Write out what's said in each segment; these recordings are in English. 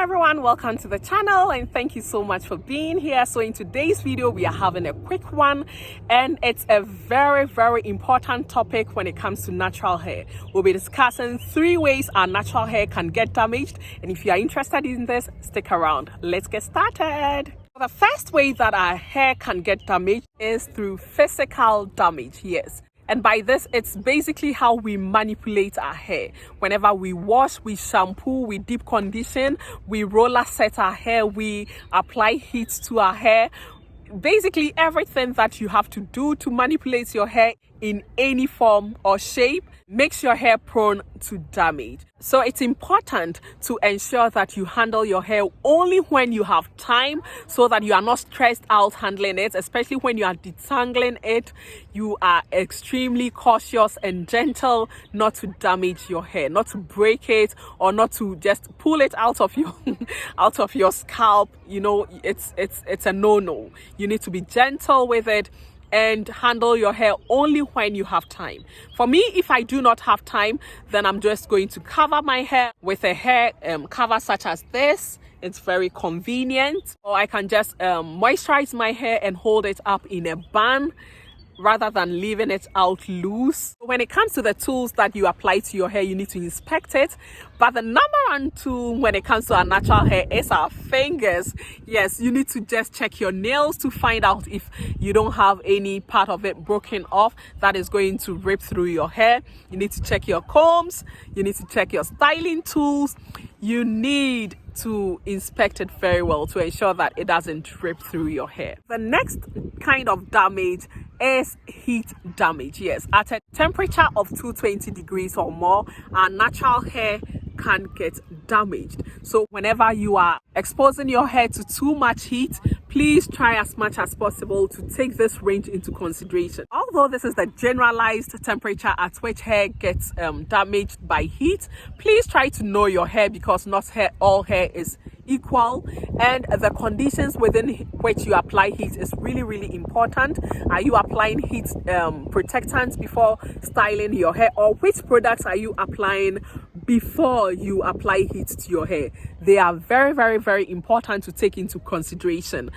everyone, welcome to the channel and thank you so much for being here. So in today's video we are having a quick one, and it's a very important topic when it comes to natural hair. We'll be discussing 3 ways our natural hair can get damaged, and if you are interested in this, stick around. Let's get started. The first way that our hair can get damaged is through physical damage. Yes. And by this, it's basically how we manipulate our hair. Whenever we wash, we shampoo, we deep condition, we roller set our hair, we apply heat to our hair. Basically, everything that you have to do to manipulate your hair in any form or shape makes your hair prone to damage. So it's important to ensure that you handle your hair only when you have time, so that you are not stressed out handling it, especially when you are detangling it. You are extremely cautious and gentle not to damage your hair, not to break it, or not to just pull it out of your out of your scalp. You know, it's a no-no. You need to be gentle with it and handle your hair only when you have time. For me, if I do not have time, then I'm just going to cover my hair with a hair cover such as this. It's very convenient. Or I can just moisturize my hair and hold it up in a bun rather than leaving it out loose. When it comes to the tools that you apply to your hair, you need to inspect it. But the number one tool when it comes to our natural hair is our fingers. Yes, you need to just check your nails to find out if you don't have any part of it broken off that is going to rip through your hair. You need to check your combs. You need to check your styling tools. You need to inspect it very well to ensure that it doesn't rip through your hair. The next kind of damage is heat damage. Yes, at a temperature of 220 degrees or more, our natural hair can get damaged. So whenever you are exposing your hair to too much heat, please try as much as possible to take this range into consideration. Although this is the generalized temperature at which hair gets damaged by heat, please try to know your hair, because not all hair is equal, and the conditions within which you apply heat is really important. Are you applying heat protectants before styling your hair, or which products are you applying before you apply heat to your hair? They are very important to take into consideration.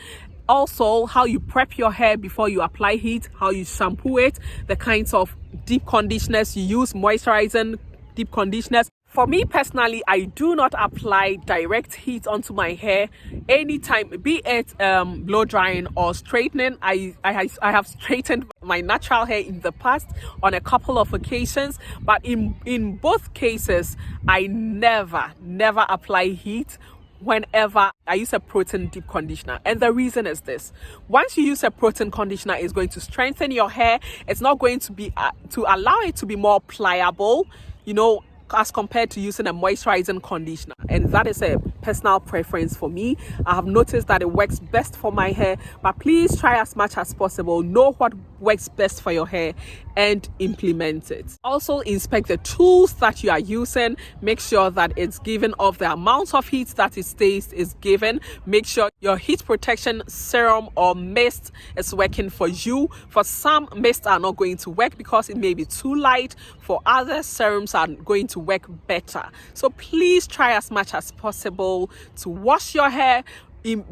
Also, how you prep your hair before you apply heat, how you shampoo it, the kinds of deep conditioners you use, moisturizing deep conditioners. For me personally, I do not apply direct heat onto my hair anytime, be it blow drying or straightening. I have straightened my natural hair in the past on a couple of occasions, but in both cases, I never apply heat whenever I use a protein deep conditioner. And the reason is this: once you use a protein conditioner, it's going to strengthen your hair. It's not going to be to allow it to be more pliable, you know, as compared to using a moisturizing conditioner. And that is a personal preference for me. I have noticed that it works best for my hair, but please try as much as possible, know what works best for your hair and implement it. Also, inspect the tools that you are using. Make sure that it's given off the amount of heat that it stays is given. Make sure your heat protection serum or mist is working for you. For some, mists are not going to work because it may be too light. For other, serums are going to work better. So please try as much as possible to wash your hair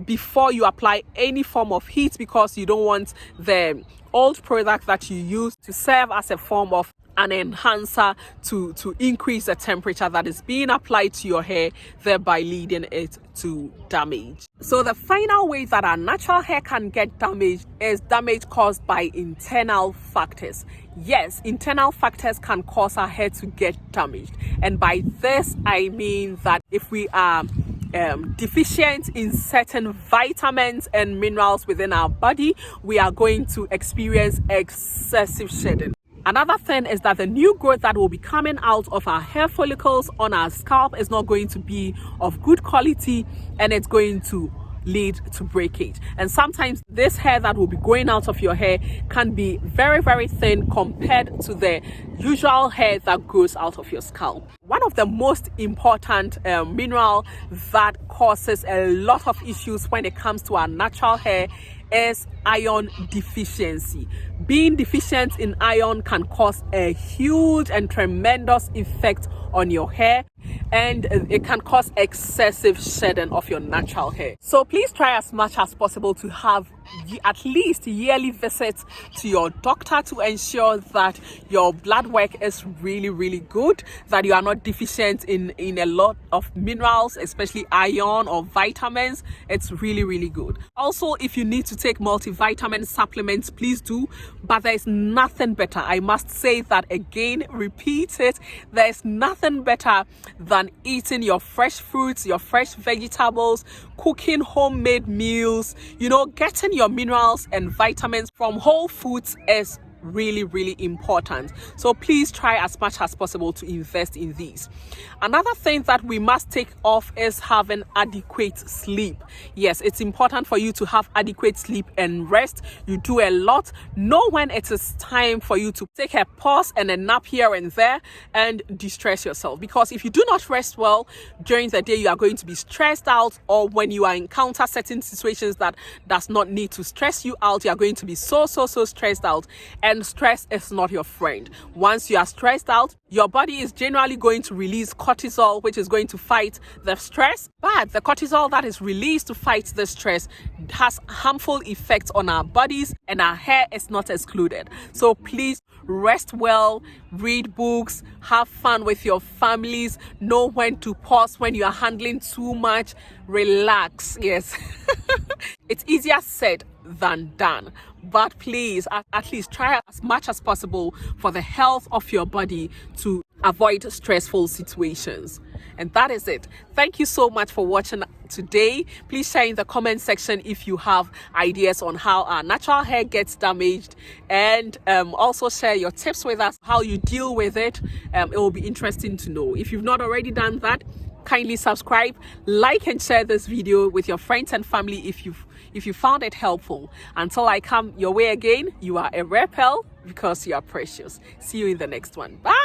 before you apply any form of heat, because you don't want the old product that you use to serve as a form of an enhancer to increase the temperature that is being applied to your hair, thereby leading it to damage. So the final way that our natural hair can get damaged is damage caused by internal factors. Yes, internal factors can cause our hair to get damaged, and by this I mean that if we are deficient in certain vitamins and minerals within our body, we are going to experience excessive shedding. Another thing is that the new growth that will be coming out of our hair follicles on our scalp is not going to be of good quality, and it's going to lead to breakage. And sometimes this hair that will be growing out of your hair can be very thin compared to the usual hair that grows out of your scalp. One of the most important mineral that causes a lot of issues when it comes to our natural hair is iron deficiency. Being deficient in iron can cause a huge and tremendous effect on your hair, and it can cause excessive shedding of your natural hair. So please try as much as possible to have at least yearly visits to your doctor to ensure that your blood work is really good, that you are not deficient in a lot of minerals, especially iron or vitamins. It's really good. Also, if you need to take multivitamin supplements, please do, but there's nothing better. I must say that again, repeat it, there's nothing better than eating your fresh fruits, your fresh vegetables, cooking homemade meals. Getting your minerals and vitamins from whole foods is really important. So please try as much as possible to invest in these. Another thing that we must take off is having adequate sleep. Yes, it's important for you to have adequate sleep and rest. You do a lot. Know when it is time for you to take a pause and a nap here and there and de-stress yourself, because if you do not rest well during the day, you are going to be stressed out, or when you encounter certain situations that does not need to stress you out, you are going to be so stressed out. And stress is not your friend. Once you are stressed out, your body is generally going to release cortisol, which is going to fight the stress. But the cortisol that is released to fight the stress has harmful effects on our bodies, and our hair is not excluded. So please rest well, read books, have fun with your families, know when to pause when you are handling too much, relax. Yes. It's easier said than done, but please at least try as much as possible for the health of your body to avoid stressful situations. And that is it. Thank you so much for watching today. Please share in the comment section if you have ideas on how our natural hair gets damaged, and also share your tips with us, how you deal with it. It will be interesting to know. If you've not already done that, kindly subscribe, like and share this video with your friends and family if you found it helpful. Until I come your way again, you are a rare pearl because you are precious. See you in the next one. Bye.